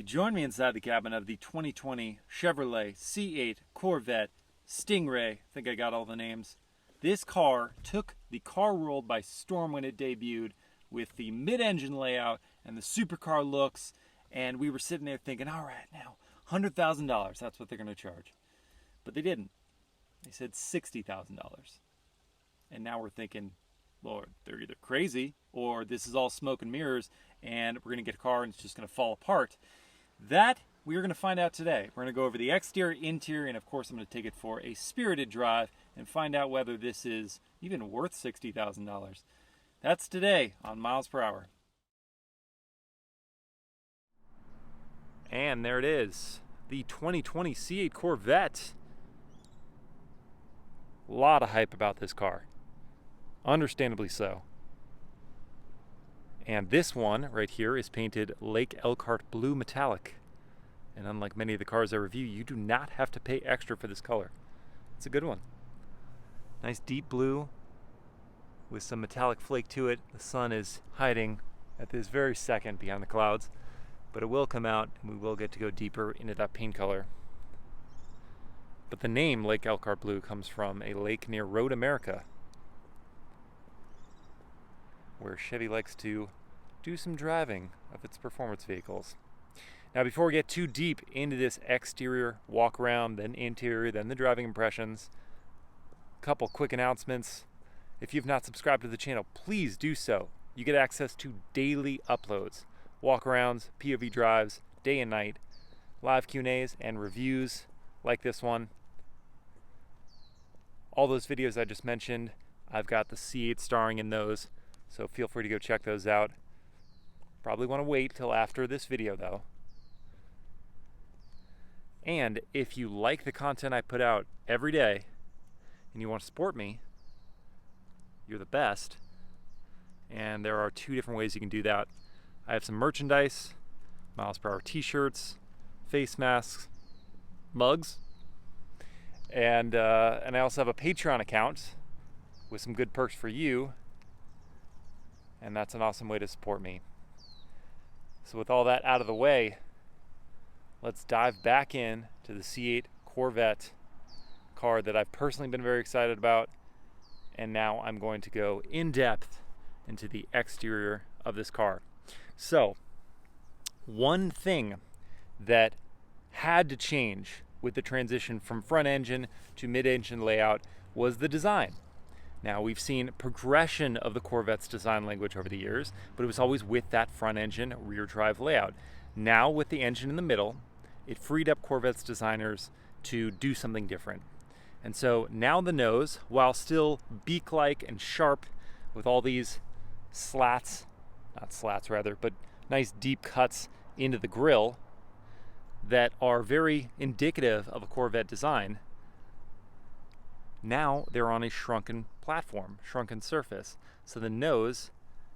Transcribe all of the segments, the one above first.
you join me inside the cabin of the 2020 Chevrolet C8 Corvette Stingray, I think I got all the names. This car took the car world by storm when it debuted with the mid-engine layout and the supercar looks, and we were sitting there thinking, all right, now $100,000, that's what they're going to charge. But they didn't. They said $60,000. And now we're thinking, Lord, they're either crazy or this is all smoke and mirrors and we're going to get a car and it's just going to fall apart. That we are going to find out today. We're going to go over the exterior, interior, and of course I'm going to take it for a spirited drive and find out whether this is even worth $60,000. That's today on Miles Per Hour. And there it is, the 2020 C8 Corvette. A lot of hype about this car. Understandably so. And this one right here is painted Lake Elkhart Blue Metallic. And unlike many of the cars I review, you do not have to pay extra for this color. It's a good one. Nice deep blue with some metallic flake to it. The sun is hiding at this very second behind the clouds, but it will come out and we will get to go deeper into that paint color. But the name Lake Elkhart Blue comes from a lake near Road America, where Chevy likes to do some driving of its performance vehicles. Now, before we get too deep into this exterior walk around, then interior, then the driving impressions, a couple quick announcements. If you've not subscribed to the channel, please do so. You get access to daily uploads, walk-arounds, POV drives, day and night, live Q&As, and reviews like this one. All those videos I just mentioned, I've got the C8 starring in those, so feel free to go check those out. Probably want to wait till after this video though. And if you like the content I put out every day and you want to support me, you're the best. And there are two different ways you can do that. I have some merchandise, MilesPerHr t-shirts, face masks, mugs, and I also have a Patreon account with some good perks for you, and that's an awesome way to support me. So with all that out of the way, let's dive back in to the C8 Corvette car that I've personally been very excited about, and now I'm going to go in depth into the exterior of this car. So, one thing that had to change with the transition from front engine to mid-engine layout was the design. Now, we've seen progression of the Corvette's design language over the years, but it was always with that front engine rear drive layout. Now, with the engine in the middle, it freed up Corvette's designers to do something different. And so now the nose, while still beak-like and sharp with all these slats, not slats rather, but nice deep cuts into the grille that are very indicative of a Corvette design, now they're on a shrunken platform, shrunken surface. So the nose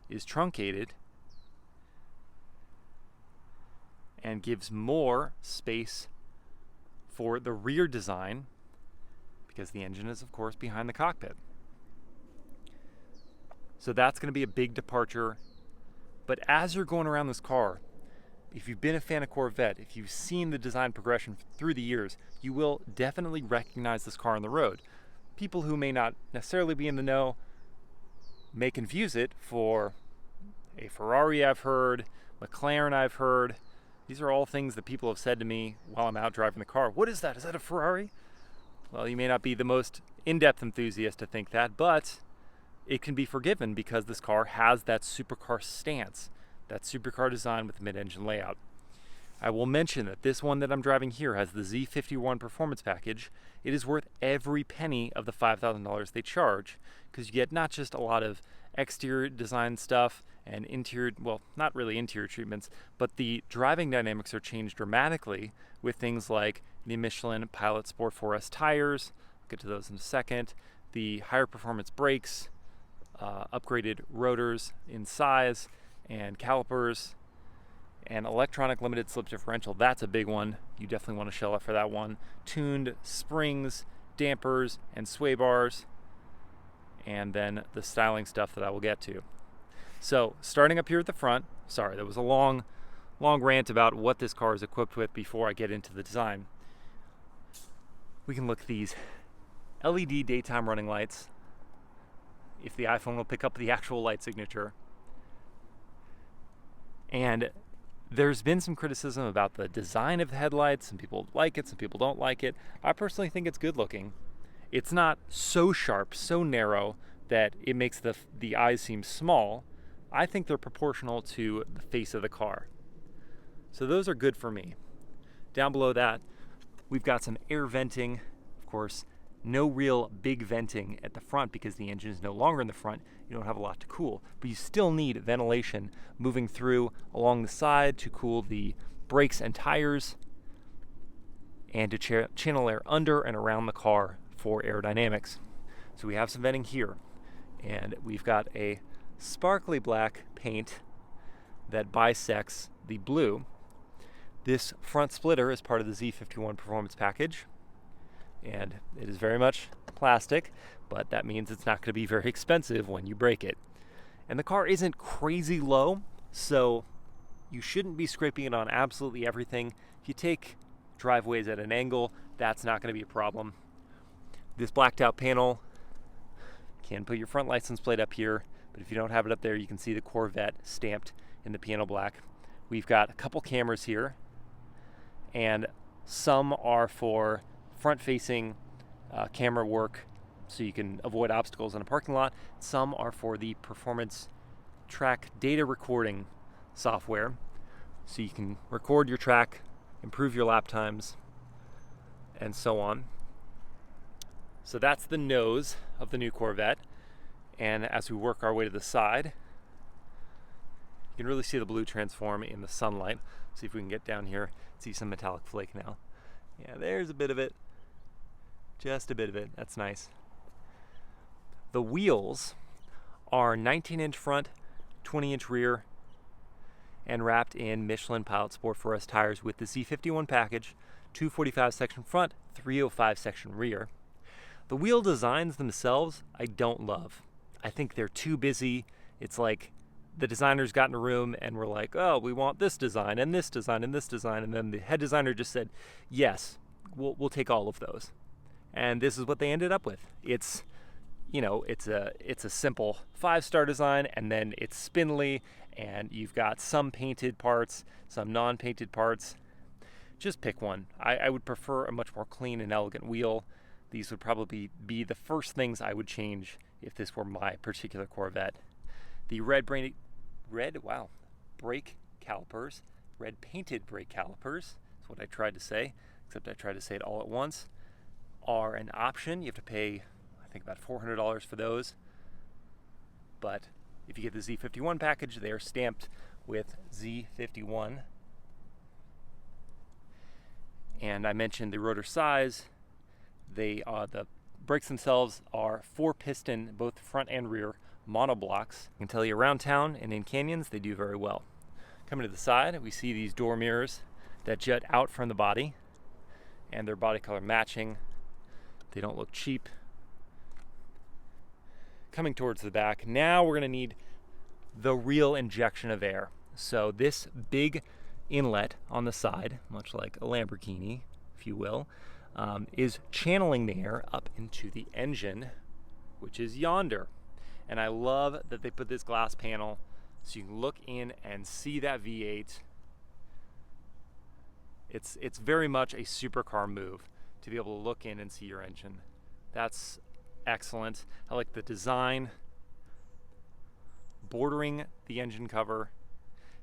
is truncated and gives more space for the rear design because the engine is, of course, behind the cockpit. So that's going to be a big departure. But as you're going around this car, if you've been a fan of Corvette, if you've seen the design progression through the years, you will definitely recognize this car on the road. People who may not necessarily be in the know may confuse it for a Ferrari I've heard, McLaren I've heard. These are all things that people have said to me while I'm out driving the car. What is that? Is that a Ferrari? Well, you may not be the most in-depth enthusiast to think that, but it can be forgiven because this car has that supercar stance, that supercar design with the mid-engine layout. I will mention that this one that I'm driving here has the Z51 performance package. It is worth every penny of the $5,000 they charge because you get not just a lot of exterior design stuff and interior, well, not really interior treatments, but the driving dynamics are changed dramatically with things like the Michelin Pilot Sport 4S tires. I'll get to those in a second. The higher performance brakes, upgraded rotors in size and calipers, and electronic limited slip differential. That's a big one. You definitely want to shell out for that one. Tuned springs, dampers, and sway bars, and then the styling stuff that I will get to. So starting up here at the front, sorry, that was a long long rant about what this car is equipped with before I get into the design. We can look at these LED daytime running lights, if the iPhone will pick up the actual light signature. And there's been some criticism about the design of the headlights. Some people like it, some people don't like it. I personally think it's good looking. It's not so sharp, so narrow that it makes the eyes seem small. I think they're proportional to the face of the car. So those are good for me. Down below that, we've got some air venting. Of course, no real big venting at the front because the engine is no longer in the front. You don't have a lot to cool, but you still need ventilation moving through along the side to cool the brakes and tires, and to channel air under and around the car for aerodynamics. So we have some venting here, and we've got a sparkly black paint that bisects the blue. This front splitter is part of the Z51 performance package, and it is very much plastic, but that means it's not going to be very expensive when you break it. And the car isn't crazy low, so you shouldn't be scraping it on absolutely everything. If you take driveways at an angle, that's not going to be a problem. This blacked out panel can put your front license plate up here, but if you don't have it up there, you can see the Corvette stamped in the piano black. We've got a couple cameras here, and some are for front-facing camera work so you can avoid obstacles in a parking lot. Some are for the performance track data recording software, so you can record your track, improve your lap times, and so on. So that's the nose of the new Corvette, and as we work our way to the side, you can really see the blue transform in the sunlight. See if we can get down here, see some metallic flake now. Yeah, there's a bit of it. Just a bit of it. That's nice. The wheels are 19-inch front, 20-inch rear, and wrapped in Michelin Pilot Sport 4S tires with the Z51 package, 245 section front, 305 section rear. The wheel designs themselves, I don't love. I think they're too busy. It's like the designers got in a room and were like, oh, we want this design and this design and this design. And then the head designer just said, yes, we'll take all of those. And this is what they ended up with. It's, you know, it's a simple 5-star design, and then it's spindly, and you've got some painted parts, some non-painted parts. Just pick one. I would prefer a much more clean and elegant wheel. These would probably be the first things I would change if this were my particular Corvette. The red brake calipers, red painted brake calipers, is what I tried to say, except I tried to say it all at once, are an option. You have to pay, I think, about $400 for those. But if you get the Z51 package, they are stamped with Z51. And I mentioned the rotor size. The brakes themselves are 4-piston, both front and rear, monoblocks. I can tell you around town and in canyons, they do very well. Coming to the side, we see these door mirrors that jut out from the body, and their body color matching. They don't look cheap. Coming towards the back, now we're going to need the real injection of air. So this big inlet on the side, much like a Lamborghini, if you will, is channeling the air up into the engine, which is yonder. And I love that they put this glass panel so you can look in and see that V8. It's very much a supercar move to be able to look in and see your engine. That's excellent. I like the design bordering the engine cover.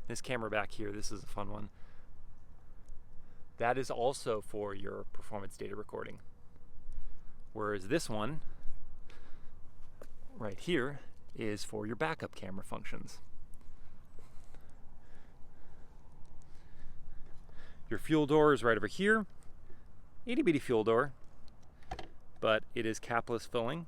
This camera back here, this is a fun one. That is also for your performance data recording. Whereas this one right here is for your backup camera functions. Your fuel door is right over here. Itty bitty fuel door, but it is capless filling,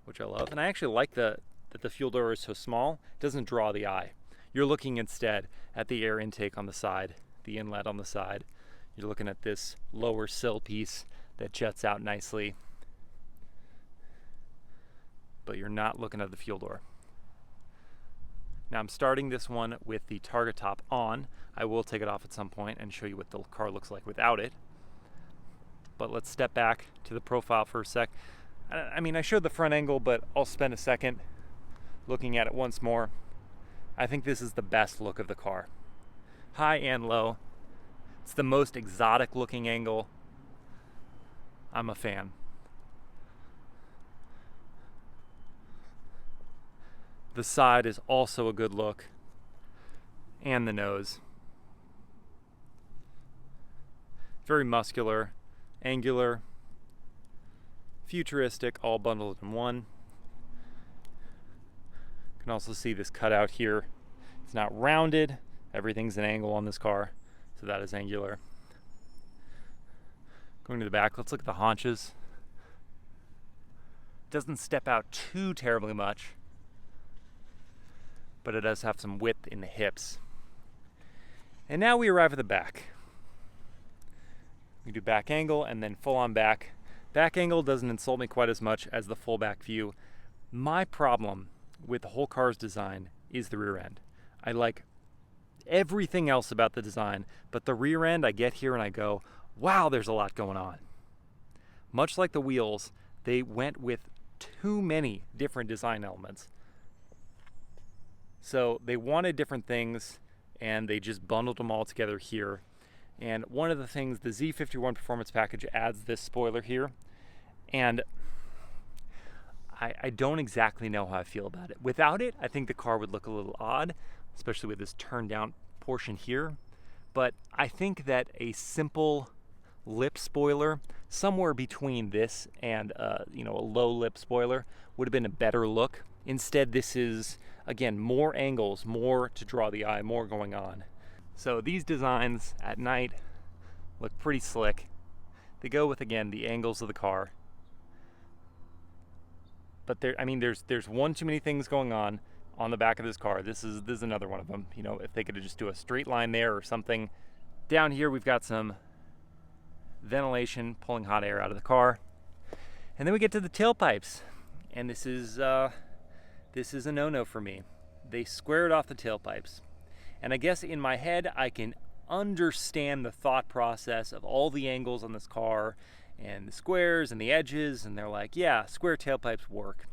which I love. And I actually like that the fuel door is so small, it doesn't draw the eye. You're looking instead at the air intake on the side, the inlet on the side. You're looking at this lower sill piece that juts out nicely, but you're not looking at the fuel door. Now I'm starting this one with the target top on. I will take it off at some point and show you what the car looks like without it. But let's step back to the profile for a sec. I mean, I showed the front angle, but I'll spend a second looking at it once more. I think this is the best look of the car. High and low. It's the most exotic looking angle. I'm a fan. The side is also a good look. And the nose. Very muscular, angular, futuristic, all bundled in one. You can also see this cutout here. It's not rounded. Everything's an angle on this car, so that is angular. Going to the back, let's look at the haunches. Doesn't step out too terribly much, but it does have some width in the hips. And now we arrive at the back. We do back angle and then full on back. Back angle doesn't insult me quite as much as the full back view. My problem with the whole car's design is the rear end. I like everything else about the design, but the rear end, I get here and I go, wow, there's a lot going on. Much like the wheels, they went with too many different design elements. So they wanted different things and they just bundled them all together here. And one of the things, the Z51 Performance Package adds this spoiler here, and I don't exactly know how I feel about it. Without it, I think the car would look a little odd, especially with this turned down portion here. But I think that a simple lip spoiler, somewhere between this and a low lip spoiler, would have been a better look. Instead, this is, again, more angles, more to draw the eye, more going on. So these designs at night look pretty slick. They go with, again, the angles of the car. But there's one too many things going on the back of this car. This is another one of them. You know, if they could just do a straight line there or something. Down here we've got some ventilation pulling hot air out of the car. And then we get to the tailpipes. And this is a no-no for me. They squared off the tailpipes. And I guess in my head, I can understand the thought process of all the angles on this car and the squares and the edges, and they're like, yeah, square tailpipes work.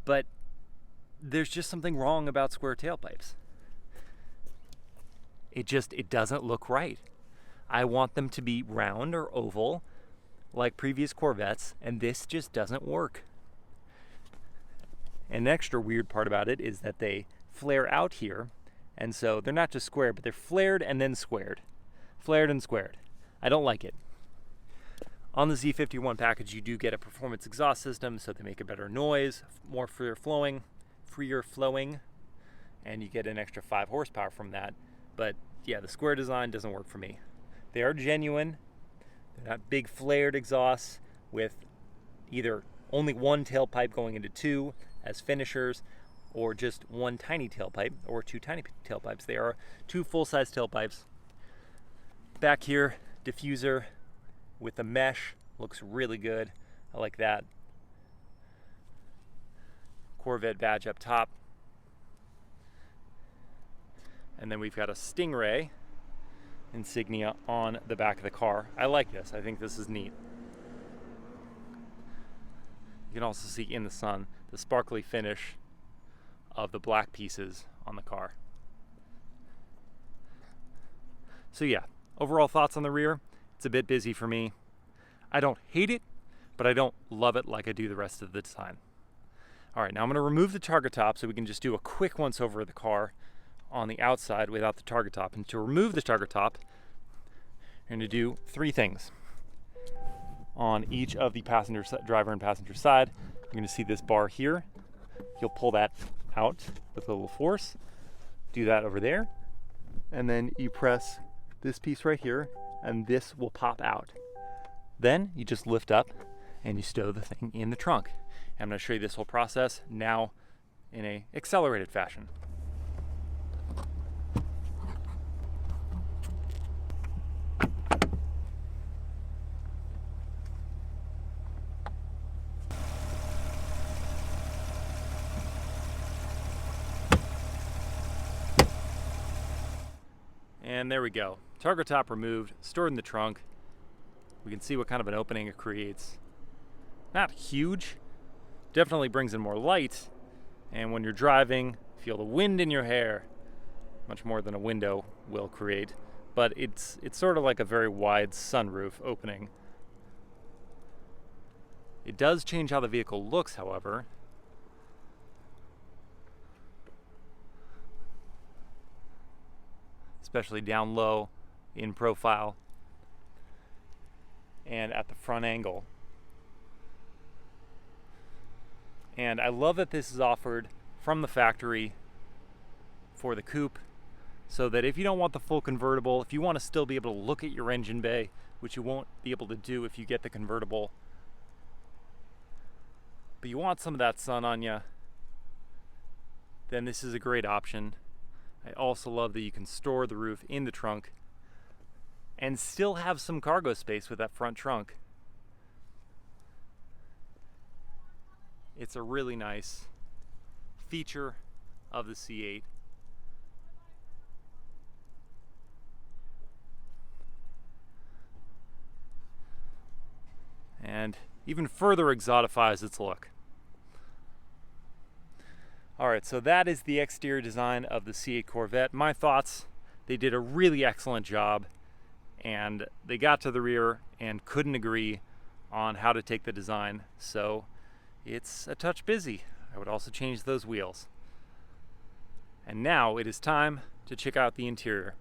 But there's just something wrong about square tailpipes. It doesn't look right. I want them to be round or oval like previous Corvettes, and this just doesn't work. An extra weird part about it is that they flare out here. And so they're not just square, but they're flared and then squared. Flared and squared. I don't like it. On the Z51 package, you do get a performance exhaust system, so they make a better noise, more freer flowing, and you get an extra 5 horsepower from that. But yeah, the square design doesn't work for me. They are genuine. They're not big flared exhausts with either only one tailpipe going into two as finishers, or just one tiny tailpipe, or two tiny tailpipes. They are two full-size tailpipes. Back here, diffuser with the mesh, looks really good. I like that. Corvette badge up top. And then we've got a Stingray insignia on the back of the car. I like this. I think this is neat. You can also see in the sun the sparkly finish of the black pieces on the car. So yeah, overall thoughts on the rear. It's a bit busy for me. I don't hate it, but I don't love it like I do the rest of the design. All right, now I'm going to remove the target top so we can just do a quick once over of the car on the outside without the target top. And to remove the target top, you're going to do 3 things. On each of the driver and passenger side, you're going to see this bar here. You'll pull that out with a little force. Do that over there. And then you press this piece right here, and this will pop out. Then you just lift up and you stow the thing in the trunk. I'm going to show you this whole process now in an accelerated fashion. And there we go. Targa top removed, stored in the trunk. We can see what kind of an opening it creates. Not huge, definitely brings in more light. And when you're driving, feel the wind in your hair, much more than a window will create. But it's sort of like a very wide sunroof opening. It does change how the vehicle looks, however. Especially down low in profile and at the front angle. And I love that this is offered from the factory for the coupe, so that if you don't want the full convertible, if you want to still be able to look at your engine bay, which you won't be able to do if you get the convertible, but you want some of that sun on you, then this is a great option. I also love that you can store the roof in the trunk and still have some cargo space with that front trunk. It's a really nice feature of the C8. And even further exotifies its look. Alright, so that is the exterior design of the C8 Corvette. My thoughts, they did a really excellent job, and they got to the rear and couldn't agree on how to take the design, so it's a touch busy. I would also change those wheels. And now it is time to check out the interior.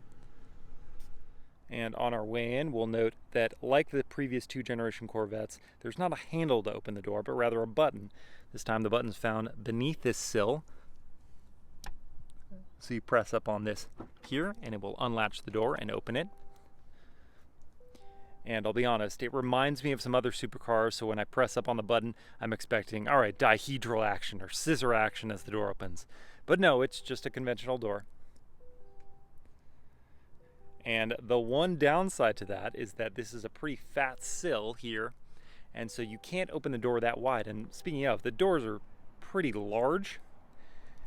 And on our way in, we'll note that like the previous two generation Corvettes, there's not a handle to open the door, but rather a button. This time the button's found beneath this sill. So you press up on this here and it will unlatch the door and open it. And I'll be honest, it reminds me of some other supercars, so when I press up on the button, I'm expecting, all right, dihedral action or scissor action as the door opens. But no, it's just a conventional door. And the one downside to that is that this is a pretty fat sill here, and so you can't open the door that wide. And speaking of, the doors are pretty large,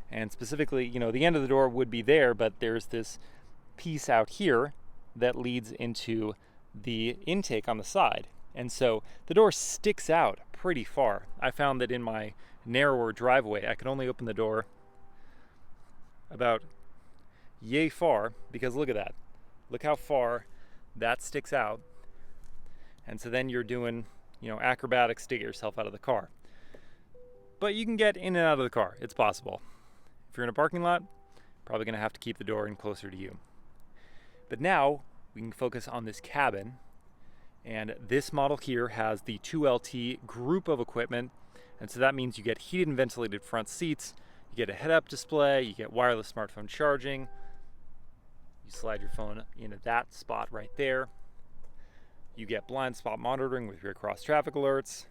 and specifically, you know, the end of the door would be there, but there's this piece out here that leads into the intake on the side, and so the door sticks out pretty far. I found that in my narrower driveway, I could only open the door about yay far, because look at that. Look how far that sticks out. And so then you're doing, you know, acrobatics to get yourself out of the car. But you can get in and out of the car. It's possible. If you're in a parking lot, probably going to have to keep the door in closer to you. But now we can focus on this cabin. And this model here has the 2LT group of equipment. And so that means you get heated and ventilated front seats. You get a head-up display. You get wireless smartphone charging. You slide your phone into that spot right there. You get blind spot monitoring with your cross traffic alerts.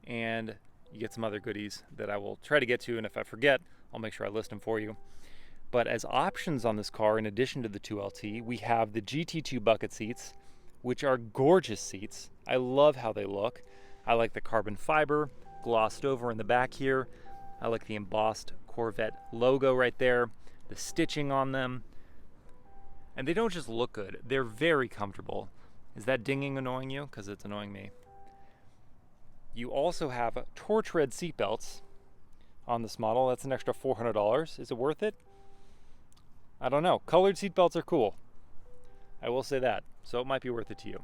And you get some other goodies that I will try to get to, and if I forget, I'll make sure I list them for you. But as options on this car, in addition to the 2LT, we have the GT2 bucket seats, which are gorgeous seats. I love how they look. I like the carbon fiber glossed over in the back here. I like the embossed Corvette logo right there, the stitching on them. And they don't just look good, they're very comfortable. Is that dinging annoying you? Because it's annoying me. You also have torch red seat belts on this model. That's an extra $400. Is it worth it? I don't know. Colored seat belts are cool. I will say that. So it might be worth it to you.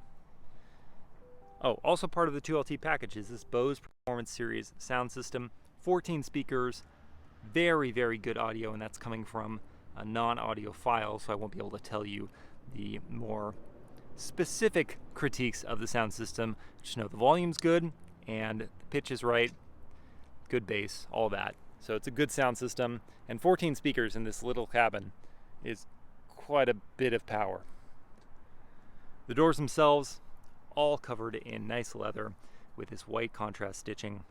Oh, also part of the 2LT package is this Bose Performance Series sound system. 14 speakers, very, very good audio, and that's coming from a non-audio file, so I won't be able to tell you the more specific critiques of the sound system. Just know the volume's good, and the pitch is right, good bass, all that. So it's a good sound system, and 14 speakers in this little cabin is quite a bit of power. The doors themselves, all covered in nice leather with this white contrast stitching.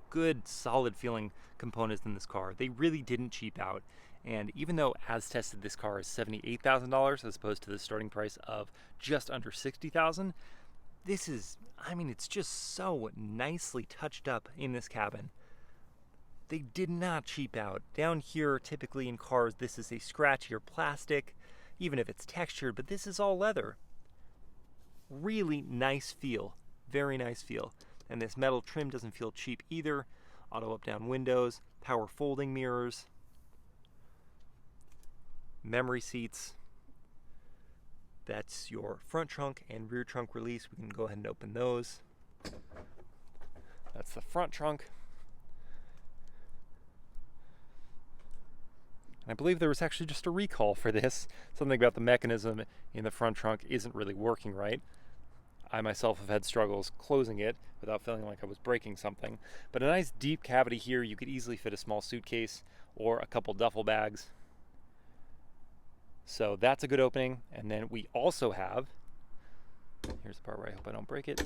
Good, solid feeling components in this car. They really didn't cheap out. And even though as tested this car is $78,000 as opposed to the starting price of just under $60,000, this is, I mean, it's just so nicely touched up in this cabin. They did not cheap out. Down here, typically in cars, this is a scratchier plastic, even if it's textured, but this is all leather. Really nice feel, very nice feel. And this metal trim doesn't feel cheap either. Auto up-down windows, power folding mirrors, memory seats. That's your front trunk and rear trunk release. We can go ahead and open those. That's the front trunk. And I believe there was actually just a recall for this. Something about the mechanism in the front trunk isn't really working right. I myself have had struggles closing it without feeling like I was breaking something. But a nice deep cavity here. You could easily fit a small suitcase or a couple duffel bags. So that's a good opening. And then we also have, here's the part where I hope I don't break it.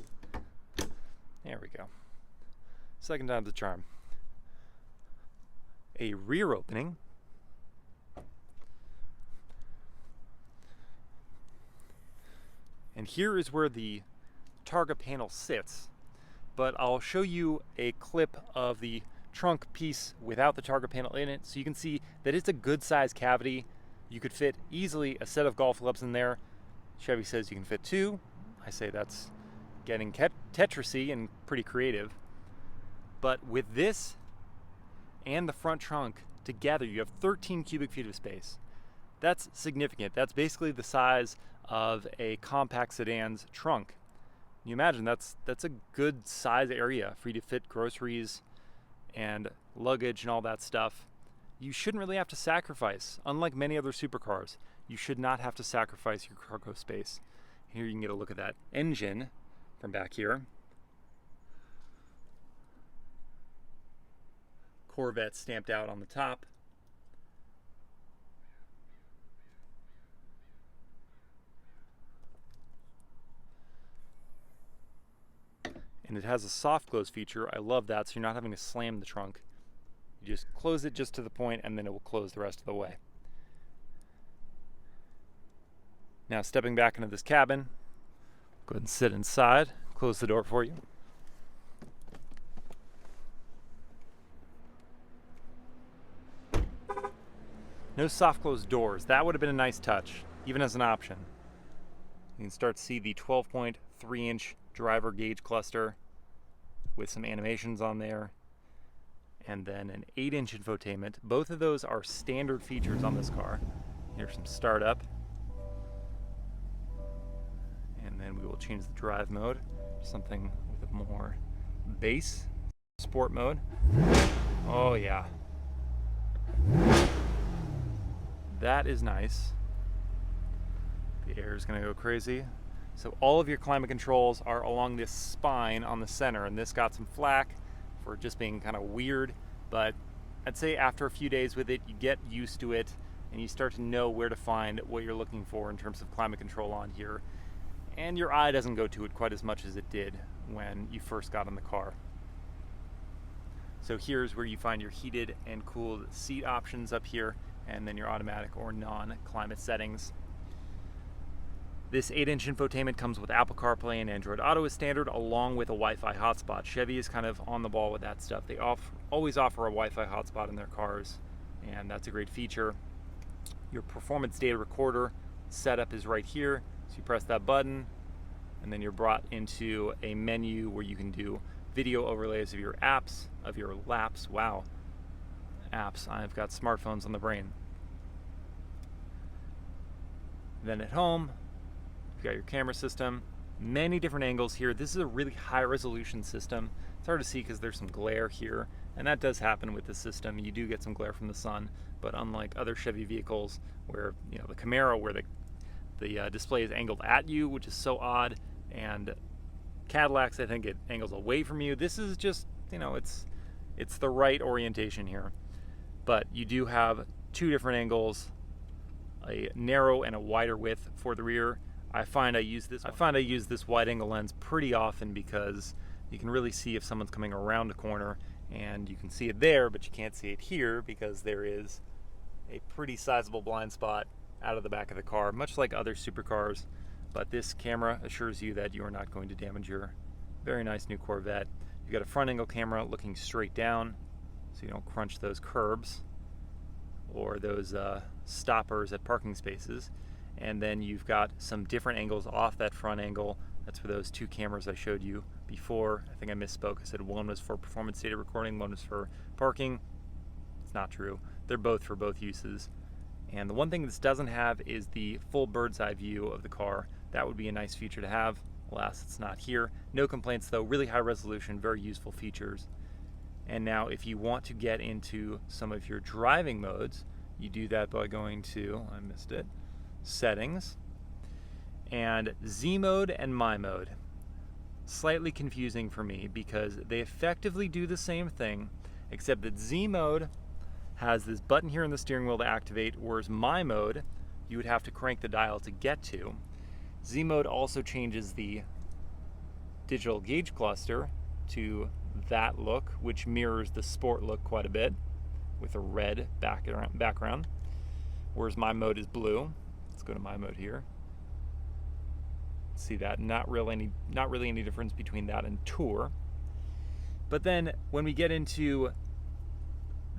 There we go. Second time's a charm. A rear opening. And here is where the Targa panel sits, but I'll show you a clip of the trunk piece without the Targa panel in it, so you can see that it's a good size cavity. You could fit easily a set of golf clubs in there. Chevy says you can fit 2. I say that's getting Tetrisy and pretty creative. But with this and the front trunk together, you have 13 cubic feet of space. That's significant. That's basically the size of a compact sedan's trunk. Can you imagine that's a good size area for you to fit groceries and luggage and all that stuff. You shouldn't really have to sacrifice. Unlike many other supercars, you should not have to sacrifice your cargo space. Here you can get a look at that engine from back here. Corvette stamped out on the top. And it has a soft close feature. I love that, so you're not having to slam the trunk. You just close it just to the point and then it will close the rest of the way. Now stepping back into this cabin, go ahead and sit inside, close the door for you. No soft close doors. That would have been a nice touch, even as an option. You can start to see the 12.3-inch driver gauge cluster with some animations on there, and then an 8-inch infotainment. Both of those are standard features on this car. Here's some startup, and then we will change the drive mode to something with a more bass sport mode. Oh yeah, that is nice. The air is going to go crazy. So all of your climate controls are along this spine on the center, and this got some flack for just being kind of weird, but I'd say after a few days with it, you get used to it and you start to know where to find what you're looking for in terms of climate control on here, and your eye doesn't go to it quite as much as it did when you first got in the car. So here's where you find your heated and cooled seat options up here, and then your automatic or non-climate settings. This 8-inch infotainment comes with Apple CarPlay and Android Auto as standard, along with a Wi-Fi hotspot. Chevy is kind of on the ball with that stuff. They always offer a Wi-Fi hotspot in their cars, and that's a great feature. Your performance data recorder setup is right here. So you press that button, and then you're brought into a menu where you can do video overlays of your apps, of your laps. Wow, apps. I've got smartphones on the brain. Then at home, you've got your camera system, many different angles here. This is a really high resolution system. It's hard to see because there's some glare here, and that does happen with this system. You do get some glare from the sun, but unlike other Chevy vehicles where, you know, the Camaro, where the display is angled at you, which is so odd, and Cadillacs, I think it angles away from you. This is just, you know, it's the right orientation here. But you do have two different angles, a narrow and a wider width for the rear. I find I use this wide angle lens pretty often because you can really see if someone's coming around a corner, and you can see it there, but you can't see it here because there is a pretty sizable blind spot out of the back of the car, much like other supercars. But this camera assures you that you are not going to damage your very nice new Corvette. You've got a front angle camera looking straight down. so you don't crunch those curbs or those stoppers at parking spaces. And then you've got some different angles off that front angle. That's for those two cameras I showed you before. I think I misspoke. I said one was for performance data recording, one was for parking. It's not true. They're both for both uses. And the one thing this doesn't have is the full bird's eye view of the car. That would be a nice feature to have. Alas, it's not here. No complaints though, really high resolution, very useful features. And now if you want to get into some of your driving modes, you do that by going to, I missed it, settings, and Z mode and my mode. Slightly confusing for me because they effectively do the same thing, except that Z mode has this button here in the steering wheel to activate, whereas my mode, you would have to crank the dial to get to. Z mode also changes the digital gauge cluster to that look, which mirrors the sport look quite a bit with a red background, whereas my mode is blue. Let's go to my mode here. See that? Not really any difference between that and Tour. But then when we get into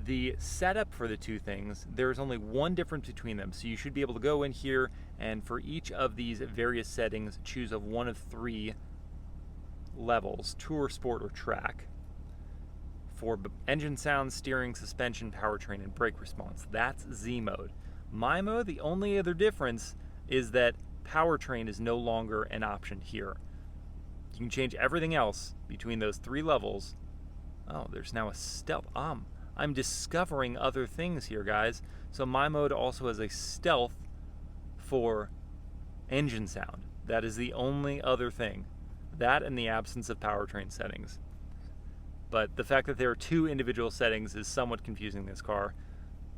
the setup for the two things, there's only one difference between them. So you should be able to go in here and for each of these various settings, choose of one of three levels: Tour, Sport, or Track. For engine sound, steering, suspension, powertrain, and brake response. That's Z mode. My mode, the only other difference is that powertrain is no longer an option here. You can change everything else between those three levels. Oh, there's now a stealth. I'm discovering other things here, guys. So my mode also has a stealth for engine sound. That is the only other thing. That and the absence of powertrain settings. But the fact that there are two individual settings is somewhat confusing in this car.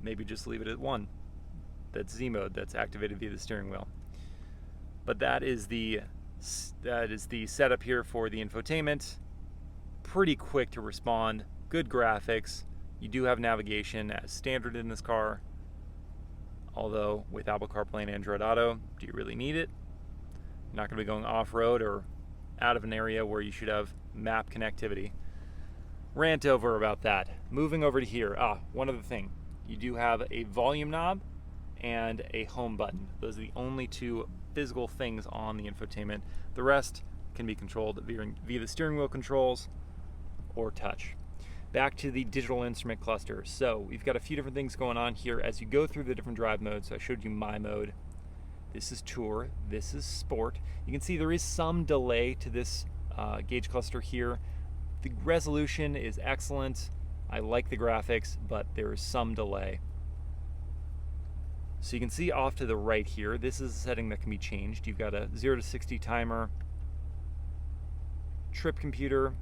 Maybe just leave it at one. That's Z mode, that's activated via the steering wheel. But that is the setup here for the infotainment. Pretty quick to respond, good graphics. You do have navigation as standard in this car, although with Apple CarPlay and Android Auto, do you really need it? You're not going to be going off-road or out of an area where you should have map connectivity. Rant over about that. Moving over to here. One other thing. You do have a volume knob and a home button. Those are the only two physical things on the infotainment. The rest can be controlled via the steering wheel controls or touch. Back to the digital instrument cluster. So we've got a few different things going on here as you go through the different drive modes. So I showed you my mode. This is Tour. This is Sport. You can see there is some delay to this gauge cluster here. The resolution is excellent. I like the graphics, but there is some delay. So you can see off to the right here, this is a setting that can be changed. You've got a 0 to 60 timer, trip computer,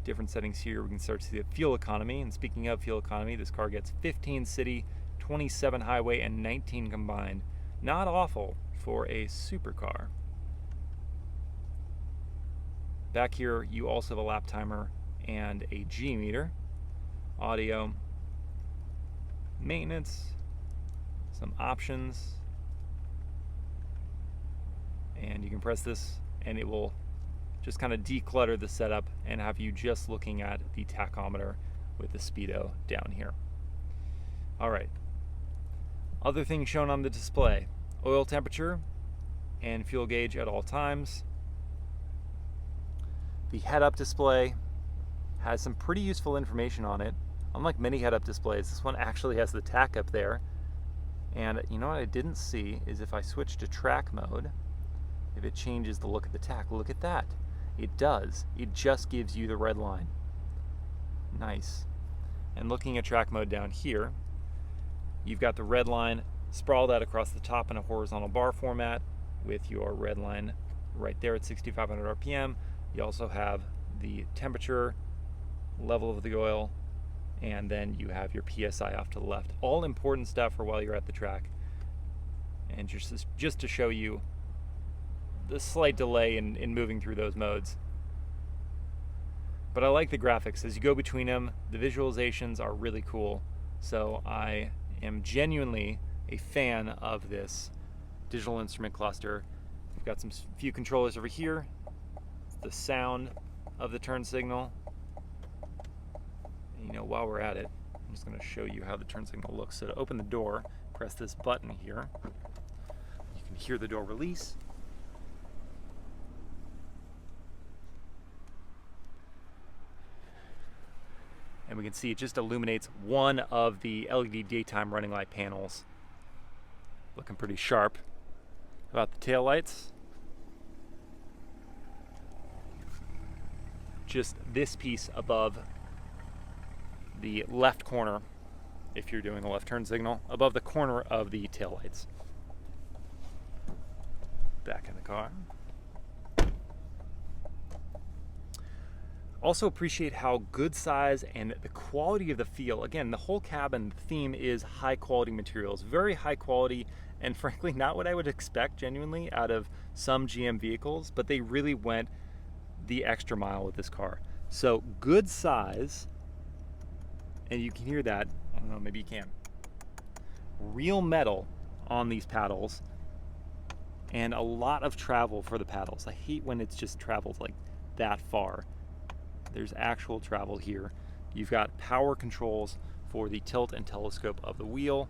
different settings here. We can start to see the fuel economy. And speaking of fuel economy, this car gets 15 city, 27 highway, and 19 combined. Not awful for a supercar. Back here, you also have a lap timer and a G meter, audio, maintenance, some options, and you can press this and it will just kind of declutter the setup and have you just looking at the tachometer with the speedo down here. All right, other things shown on the display: oil temperature and fuel gauge at all times. The head-up display has some pretty useful information on it. Unlike many head-up displays, this one actually has the tach up there. And you know what I didn't see is if I switch to track mode, if it changes the look of the tach. Look at that. It does. It just gives you the red line. Nice. And looking at track mode down here, you've got the red line sprawled out across the top in a horizontal bar format with your red line right there at 6,500 RPM. You also have the temperature, level of the oil, and then you have your PSI off to the left. All important stuff for while you're at the track. And just to show you the slight delay in moving through those modes. But I like the graphics. As you go between them, the visualizations are really cool. So I am genuinely a fan of this digital instrument cluster. We've got some few controllers over here. the sound of the turn signal. And, you know, while we're at it, I'm just going to show you how the turn signal looks. So to open the door, press this button here. You can hear the door release. And we can see it just illuminates one of the LED daytime running light panels. Looking pretty sharp. How about the taillights? Just this piece above the left corner, if you're doing a left turn signal, above the corner of the taillights. Back in the car. Also appreciate how good size and the quality of the feel. Again, the whole cabin theme is high quality materials, very high quality, and frankly not what I would expect genuinely out of some GM vehicles, but they really went the extra mile with this car. So good size, and you can hear that, I don't know, maybe you can. Real metal on these paddles, and a lot of travel for the paddles. I hate when it's just traveled like that far. There's actual travel here. You've got power controls for the tilt and telescope of the wheel.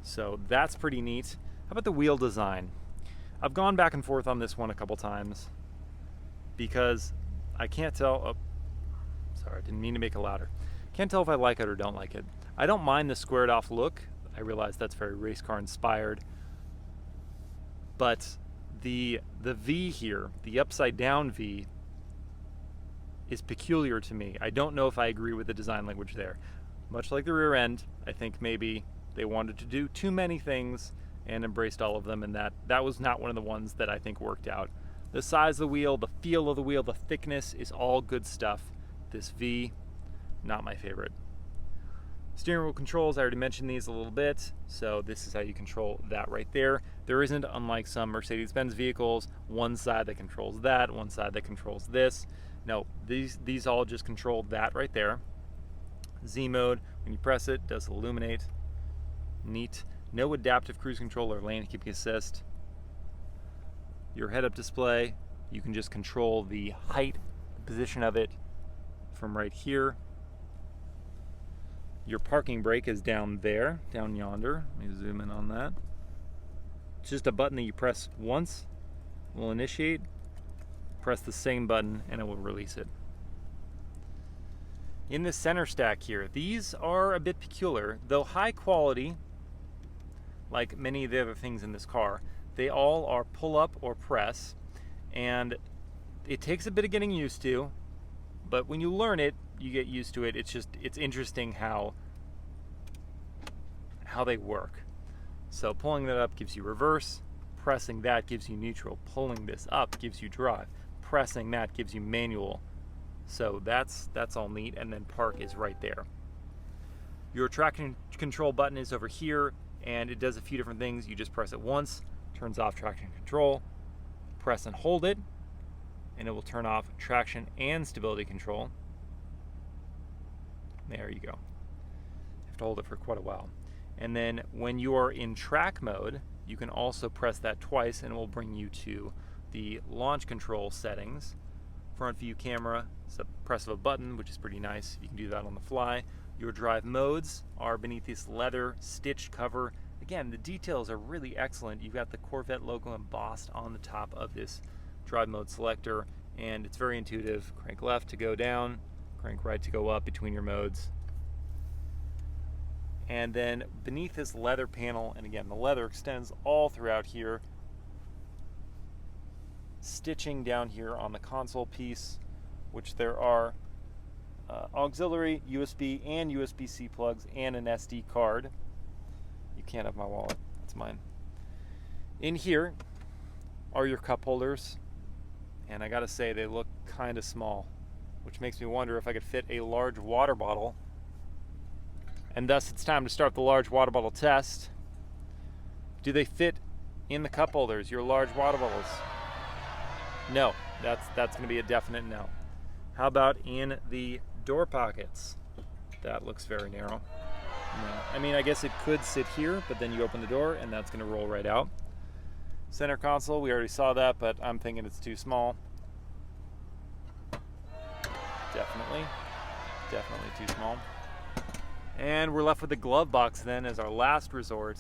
So that's pretty neat. How about the wheel design? I've gone back and forth on this one a couple times because I can't tell, oh, sorry, I didn't mean to make it louder. Can't tell if I like it or don't like it. I don't mind the squared off look. I realize that's very race car inspired, but the V here, the upside down V, is peculiar to me. I don't know if I agree with the design language there. Much like the rear end, I think maybe they wanted to do too many things and embraced all of them, and that was not one of the ones that I think worked out. The size of the wheel, the feel of the wheel, the thickness is all good stuff. This V, not my favorite. Steering wheel controls, I already mentioned these a little bit, so this is how you control that right there. There isn't, unlike some Mercedes-Benz vehicles, one side that controls that, one side that controls this. No, these all just control that right there. Z mode, when you press it, does illuminate. Neat. No adaptive cruise control or lane keeping assist. Your head-up display, you can just control the height, the position of it from right here. Your parking brake is down there, down yonder. Let me zoom in on that. It's just a button that you press once, will initiate. Press the same button and it will release it. In the center stack here, these are a bit peculiar. Though high quality, like many of the other things in this car, they all are pull up or press, and it takes a bit of getting used to, but when you learn it, you get used to it. It's interesting how they work. So pulling that up gives you reverse, pressing that gives you neutral, pulling this up gives you drive, pressing that gives you manual. So that's all neat, and then park is right there. Your traction control button is over here, and it does a few different things. You just press it once, turns off traction control, press and hold it, and it will turn off traction and stability control. There you go. You have to hold it for quite a while. And then when you are in track mode, you can also press that twice and it will bring you to the launch control settings. Front view camera, it's a press of a button, which is pretty nice. You can do that on the fly. Your drive modes are beneath this leather stitched cover. Again, the details are really excellent. You've got the Corvette logo embossed on the top of this drive mode selector, and it's very intuitive. Crank left to go down, crank right to go up between your modes. And then beneath this leather panel, and again, the leather extends all throughout here, stitching down here on the console piece, which there are auxiliary USB and USB-C plugs and an SD card. You can't have my wallet, it's mine. In here are your cup holders, and I gotta say they look kind of small, which makes me wonder if I could fit a large water bottle. And thus it's time to start the large water bottle test. Do they fit in the cup holders, your large water bottles? No, that's gonna be a definite no. How about in the door pockets? That looks very narrow. I mean, I guess it could sit here, but then you open the door and that's going to roll right out. Center console, we already saw that, but I'm thinking it's too small. Definitely too small. And we're left with the glove box then as our last resort.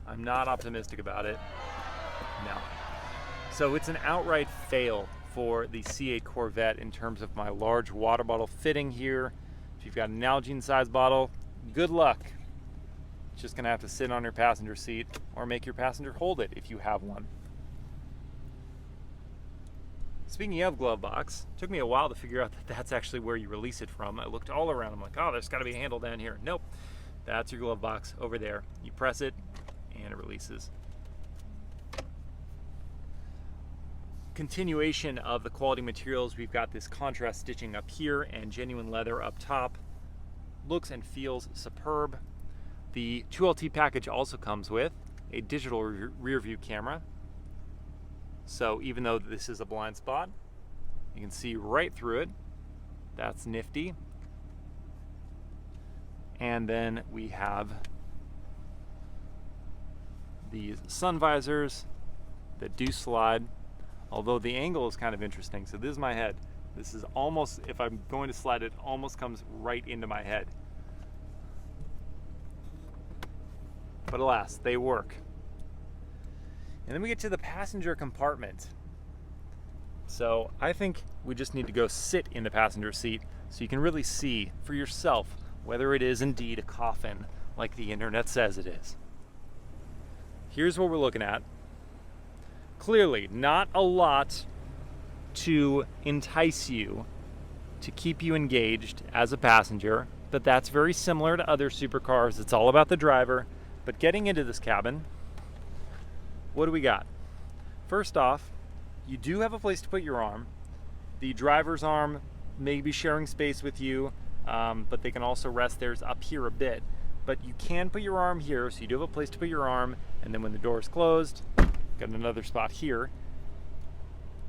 I'm not optimistic about it. No. So it's an outright fail for the C8 Corvette in terms of my large water bottle fitting here. If you've got an Nalgene size bottle, good luck. It's just gonna have to sit on your passenger seat or make your passenger hold it if you have one. Speaking of glove box, it took me a while to figure out that that's actually where you release it from. I looked all around, I'm like, oh, there's gotta be a handle down here. Nope, that's your glove box over there. You press it and it releases. Continuation of the quality materials, we've got this contrast stitching up here and genuine leather up top. Looks and feels superb. The 2LT package also comes with a digital rear view camera. So even though this is a blind spot, you can see right through it. That's nifty. And then we have these sun visors that do slide, although the angle is kind of interesting. So this is my head. This is almost, if I'm going to slide it, almost comes right into my head. But alas, they work. And then we get to the passenger compartment. So I think we just need to go sit in the passenger seat so you can really see for yourself whether it is indeed a coffin like the internet says it is. Here's what we're looking at. Clearly, not a lot to entice you, to keep you engaged as a passenger, but that's very similar to other supercars. It's all about the driver. But getting into this cabin, what do we got? First off, you do have a place to put your arm. The driver's arm may be sharing space with you, but they can also rest theirs up here a bit. But you can put your arm here, so you do have a place to put your arm, and then when the door is closed, got another spot here.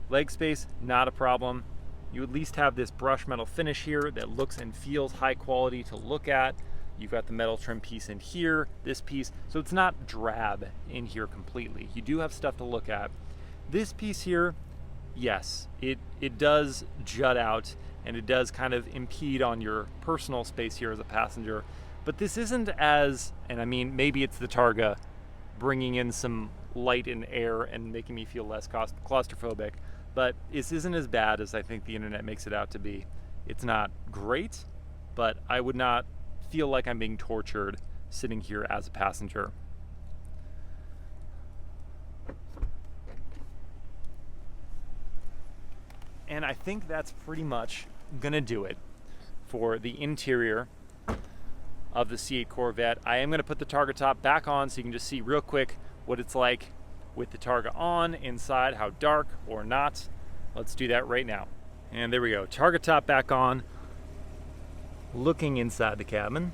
Leg space, not a problem. You at least have this brushed metal finish here that looks and feels high quality to look at. You've got the metal trim piece in here, this piece, so it's not drab in here completely. You do have stuff to look at. This piece here, yes, it does jut out and it does kind of impede on your personal space here as a passenger, but this isn't as, and I mean, maybe it's the Targa bringing in some light and air and making me feel less claustrophobic, but this isn't as bad as I think the internet makes it out to be. It's not great, but I would not feel like I'm being tortured sitting here as a passenger. And I think that's pretty much gonna do it for the interior of the C8 Corvette. I am gonna put the Targa top back on so you can just see real quick what it's like with the Targa on inside, how dark or not. Let's do that right now. And there we go, Targa top back on. Looking inside the cabin.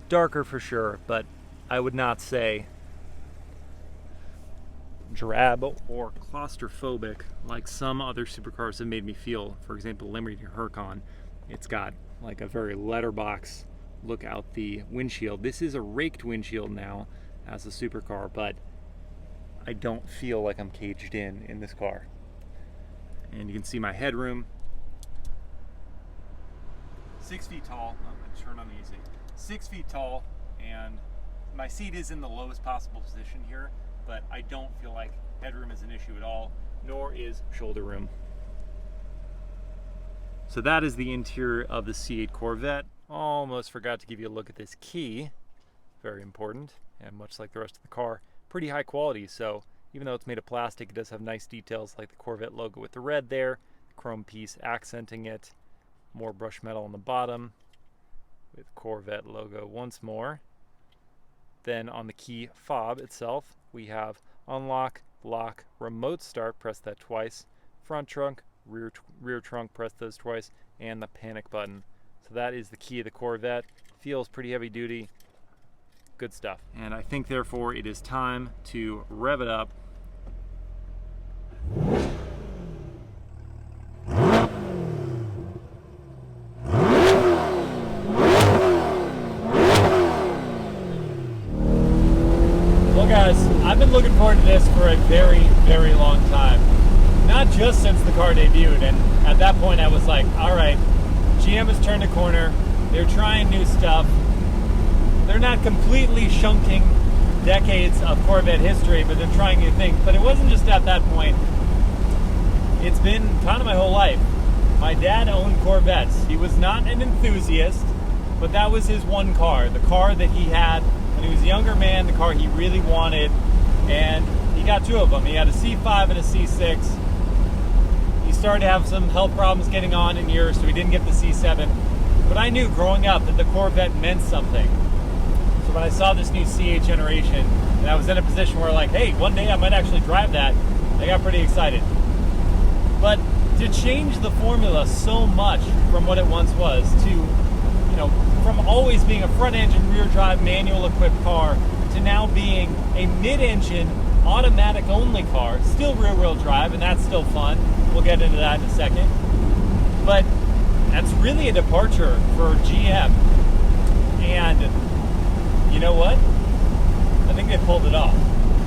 Darker for sure, but I would not say drab or claustrophobic like some other supercars have made me feel. For example, Lamborghini Huracan. It's got like a very letterbox look out the windshield. This is a raked windshield now as a supercar, but I don't feel like I'm caged in this car. And you can see my headroom. 6 feet tall. I'm gonna turn on the AC. 6 feet tall, and my seat is in the lowest possible position here, but I don't feel like headroom is an issue at all, nor is shoulder room. So that is the interior of the C8 Corvette. Almost forgot to give you a look at this key. Very important, and much like the rest of the car, pretty high quality. So even though it's made of plastic, it does have nice details like the Corvette logo with the red there, the chrome piece accenting it, more brushed metal on the bottom with Corvette logo once more. Then on the key fob itself, we have unlock, lock, remote start, press that twice, front trunk, rear trunk, press those twice, and the panic button. So that is the key of the Corvette. Feels pretty heavy duty. Good stuff. And I think therefore it is time to rev it up. I've been looking forward to this for a very, very long time. Not just since the car debuted, and at that point I was like, all right, GM has turned a corner, they're trying new stuff, they're not completely shunking decades of Corvette history, but they're trying new things. But it wasn't just at that point, it's been kind of my whole life. My dad owned Corvettes. He was not an enthusiast, but that was his one car, the car that he had when he was a younger man, the car he really wanted, and he got two of them. He had a C5 and a C6. He started to have some health problems getting on in years, so he didn't get the C7. But I knew growing up that the Corvette meant something. So when I saw this new C8 generation, and I was in a position where like, hey, one day I might actually drive that, I got pretty excited. But to change the formula so much from what it once was to, you know, from always being a front engine, rear drive, manual equipped car to now being a mid-engine, automatic only car, still rear wheel drive, and that's still fun. We'll get into that in a second. But that's really a departure for GM. And you know what? I think they pulled it off.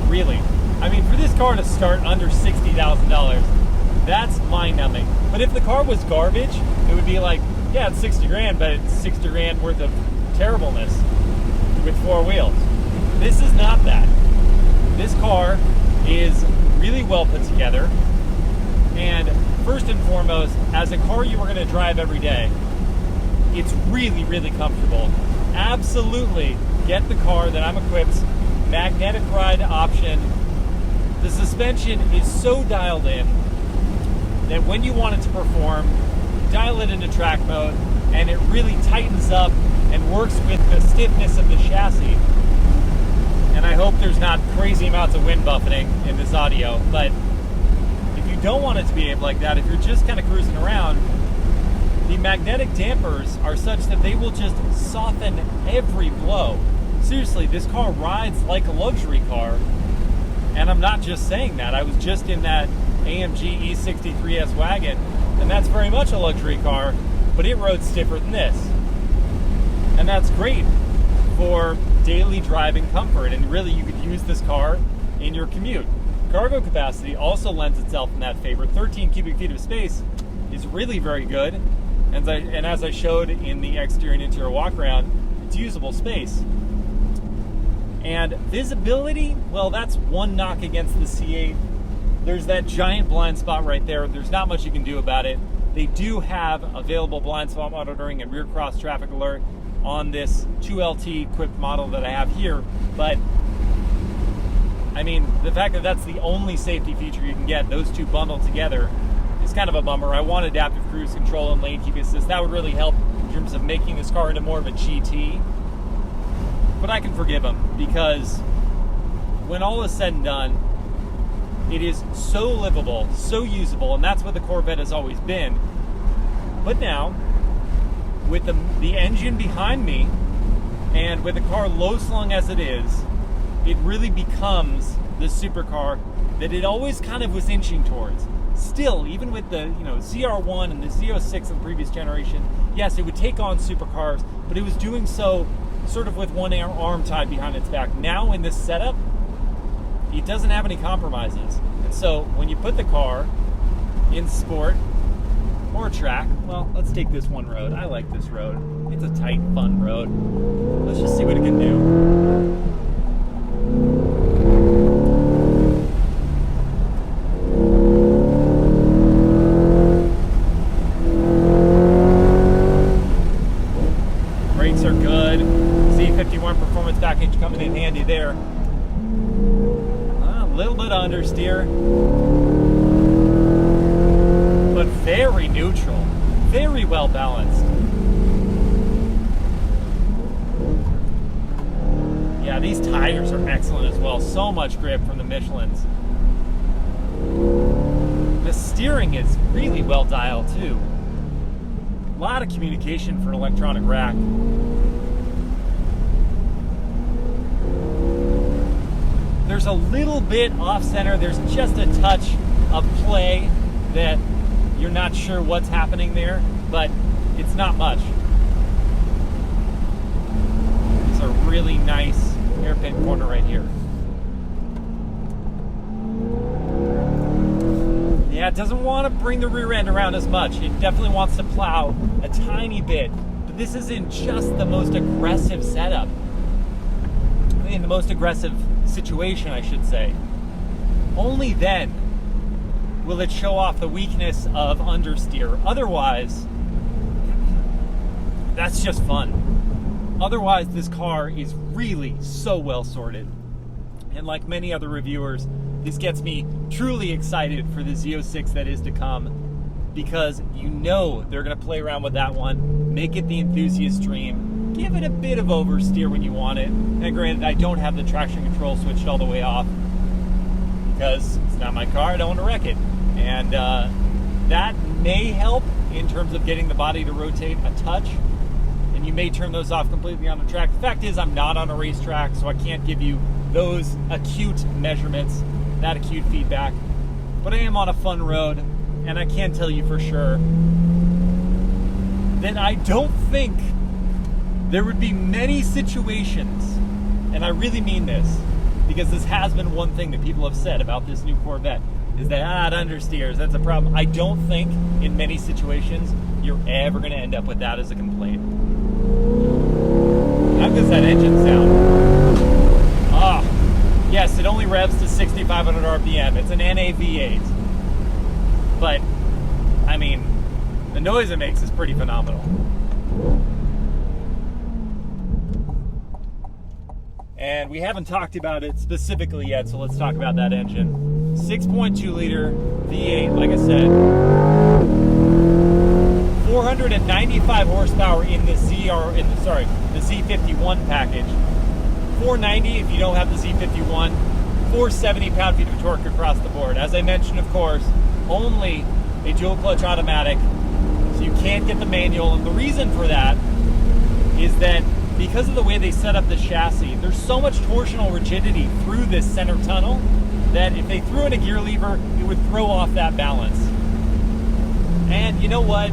Really. I mean, for this car to start under $60,000, that's mind-numbing. But if the car was garbage, it would be like, yeah, it's 60 grand, but it's 60 grand worth of terribleness with four wheels. This is not that. This car is really well put together. And first and foremost, as a car you are going to drive every day, it's really, really comfortable. Absolutely get the car that I'm equipped, magnetic ride option. The suspension is so dialed in that when you want it to perform, dial it into track mode, and it really tightens up and works with the stiffness of the chassis. And I hope there's not crazy amounts of wind buffeting in this audio, but if you don't want it to behave like that, if you're just kind of cruising around, the magnetic dampers are such that they will just soften every blow. Seriously, this car rides like a luxury car, and I'm not just saying that. I was just in that AMG E63S wagon, and that's very much a luxury car, but it rode stiffer than this. And that's great for daily driving comfort, and really you could use this car in your commute. Cargo capacity also lends itself in that favor. 13 cubic feet of space is really very good, and as I showed in the exterior and interior walk around, it's usable space. And visibility, well, that's one knock against the C8. There's that giant blind spot right there. There's not much you can do about it. They do have available blind spot monitoring and rear cross traffic alert on this 2LT equipped model that I have here, but I mean, the fact that that's the only safety feature you can get, those two bundled together, is kind of a bummer. I want adaptive cruise control and lane keeping assist. That would really help in terms of making this car into more of a GT. But I can forgive them, because when all is said and done, it is so livable, so usable, and that's what the Corvette has always been. But now, with the engine behind me, and with the car low slung as it is, it really becomes the supercar that it always kind of was inching towards. Still, even with the ZR1 and the Z06 of the previous generation, yes, it would take on supercars, but it was doing so sort of with one arm tied behind its back. Now in this setup, it doesn't have any compromises. And so when you put the car in sport or track, well, let's take this one road. I like this road. It's a tight, fun road. Let's just see what it can do. Brakes are good. Z51 performance package coming in handy there. A little bit of understeer, but very neutral, very well balanced. Yeah, these tires are excellent as well. So much grip from the Michelins. The steering is really well dialed too. A lot of communication for an electronic rack. There's a little bit off center. There's just a touch of play that you're not sure what's happening there, but it's not much. It's a really nice hairpin corner right here. Yeah, it doesn't want to bring the rear end around as much. It definitely wants to plow a tiny bit. But this is in just the most aggressive setup. In the most aggressive situation, I should say. Only then will it show off the weakness of understeer. Otherwise, that's just fun. Otherwise, this car is really so well sorted. And like many other reviewers, this gets me truly excited for the Z06 that is to come, because you know they're going to play around with that one, make it the enthusiast dream, give it a bit of oversteer when you want it. And granted, I don't have the traction control switched all the way off because it's not my car, I don't want to wreck it. And that may help in terms of getting the body to rotate a touch, and you may turn those off completely on the track. The fact is, I'm not on a racetrack, so I can't give you those acute measurements, that acute feedback. But I am on a fun road, and I can tell you for sure that I don't think there would be many situations, and I really mean this, because this has been one thing that people have said about this new Corvette, is that, it understeers, that's a problem. I don't think in many situations you're ever going to end up with that as a complaint. How good's that engine sound? Ah, yes, it only revs to 6,500 RPM. It's an NA V8. But, I mean, the noise it makes is pretty phenomenal. And we haven't talked about it specifically yet, so let's talk about that engine. 6.2 liter V8, like I said. 495 horsepower in the the Z51 package. 490 if you don't have the Z51. 470 pound-feet of torque across the board. As I mentioned, of course, only a dual clutch automatic, so you can't get the manual. And the reason for that is that because of the way they set up the chassis, there's so much torsional rigidity through this center tunnel that if they threw in a gear lever, it would throw off that balance. And you know what?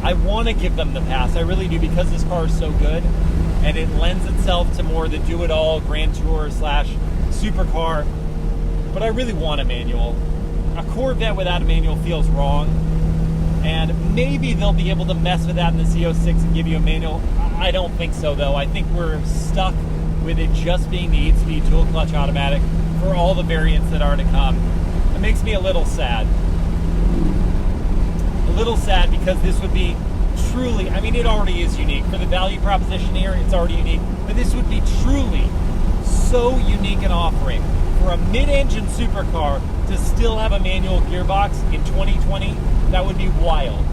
I want to give them the pass. I really do, because this car is so good, and it lends itself to more the do-it-all Grand Tour / supercar. But I really want a manual. A Corvette without a manual feels wrong. And maybe they'll be able to mess with that in the Z06 and give you a manual. I don't think so, though. I think we're stuck with it just being the 8-speed dual clutch automatic for all the variants that are to come. It makes me a little sad. A little sad, because this would be truly, I mean, it already is unique. For the value proposition here, it's already unique. But this would be truly so unique an offering for a mid-engine supercar to still have a manual gearbox in 2020. That would be wild.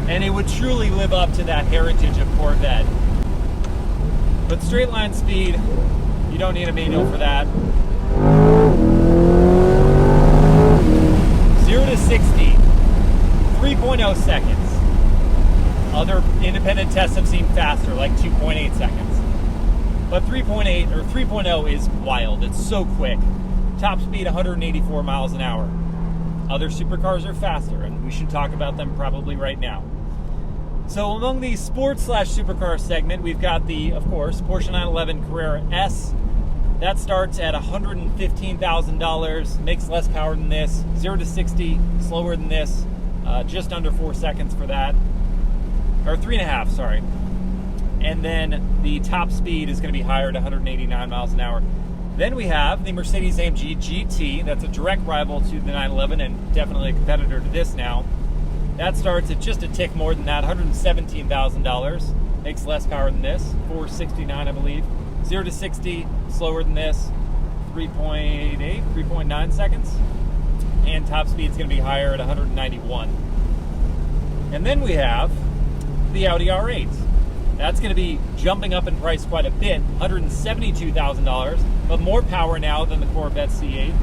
And it would truly live up to that heritage of Corvette. But straight line speed, you don't need a manual for that. 0 to 60, 3.0 seconds. Other independent tests have seen faster, like 2.8 seconds. But 3.8 or 3.0 is wild. It's so quick. Top speed 184 miles an hour. Other supercars are faster, and we should talk about them probably right now. So among the sports / supercar segment, we've got the, of course, Porsche 911 Carrera S. That starts at $115,000, makes less power than this. 0 to 60, slower than this, just under 4 seconds for that. Or 3.5, sorry. And then the top speed is going to be higher at 189 miles an hour. Then we have the Mercedes-AMG GT. That's a direct rival to the 911 and definitely a competitor to this now. That starts at just a tick more than that, $117,000. Makes less power than this, 469, I believe. 0 to 60, slower than this, 3.8, 3.9 seconds. And top speed is going to be higher at 191. And then we have the Audi R8. That's going to be jumping up in price quite a bit, $172,000, but more power now than the Corvette C8.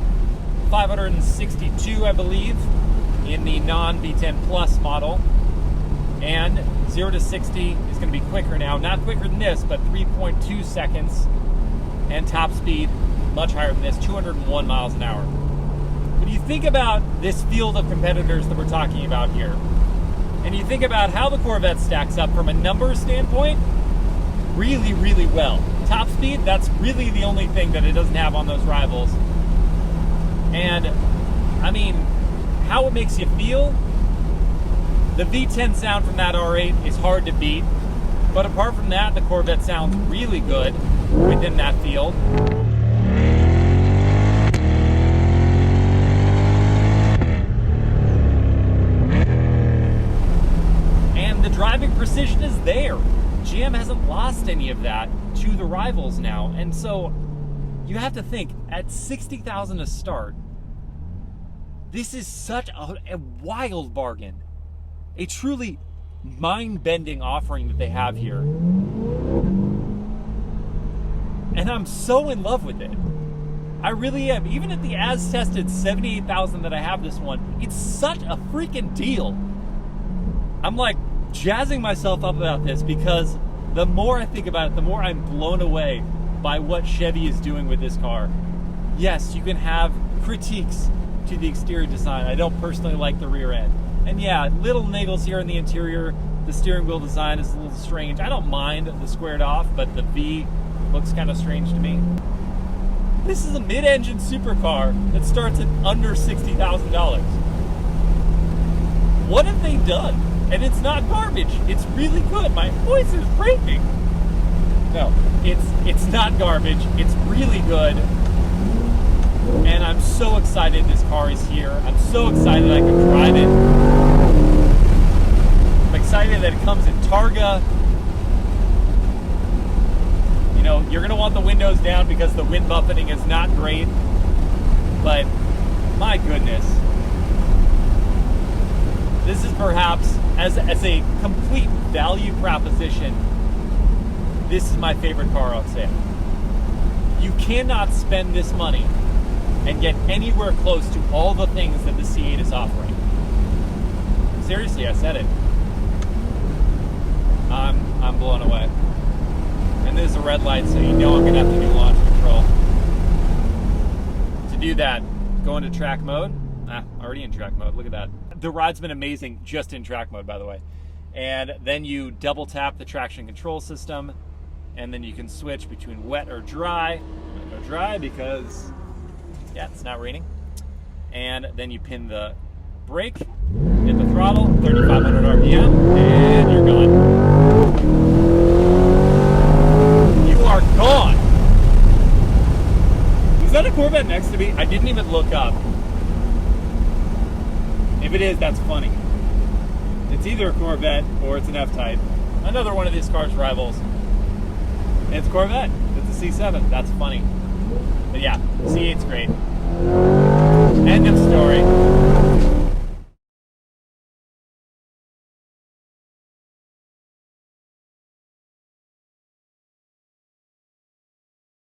562, I believe, in the non-V10 Plus model. And 0 to 60 is going to be quicker now. Not quicker than this, but 3.2 seconds. And top speed, much higher than this, 201 miles an hour. When you think about this field of competitors that we're talking about here, and you think about how the Corvette stacks up from a numbers standpoint, really, really well. Top speed, that's really the only thing that it doesn't have on those rivals. And I mean, how it makes you feel, the V10 sound from that R8 is hard to beat. But apart from that, the Corvette sounds really good within that field. And the driving precision is there. GM hasn't lost any of that to the rivals now. And so you have to think, at $60,000 to start, this is such a wild bargain. A truly mind-bending offering that they have here. And I'm so in love with it. I really am. Even at the as-tested $78,000 that I have this one, it's such a freaking deal. I'm like jazzing myself up about this because the more I think about it, the more I'm blown away by what Chevy is doing with this car. Yes, you can have critiques to the exterior design. I don't personally like the rear end. And yeah, little niggles here in the interior. The steering wheel design is a little strange. I don't mind the squared off, but the V looks kind of strange to me. This is a mid-engine supercar that starts at under $60,000. What have they done? And it's not garbage. It's really good. My voice is breaking. No, it's not garbage. It's really good. And I'm so excited this car is here. I'm so excited I can drive it. I'm excited that it comes in Targa. You know, you're gonna want the windows down because the wind buffeting is not great. But my goodness. This is perhaps, as a complete value proposition, this is my favorite car on sale. You cannot spend this money and get anywhere close to all the things that the C8 is offering. Seriously, I said it. I'm blown away. And there's a red light, so you know I'm gonna have to do launch control. To do that, go into track mode. Already in track mode, look at that. The ride's been amazing just in track mode, by the way. And then you double tap the traction control system, and then you can switch between wet or dry. I'm gonna go dry because, yeah, it's not raining. And then you pin the brake, hit the throttle, 3,500 RPM, and you're gone. You are gone! Is that a Corvette next to me? I didn't even look up. If it is, that's funny. It's either a Corvette or it's an F-Type. Another one of these cars' rivals. And it's a Corvette. It's a C7. That's funny. But yeah, C8's great. End of story.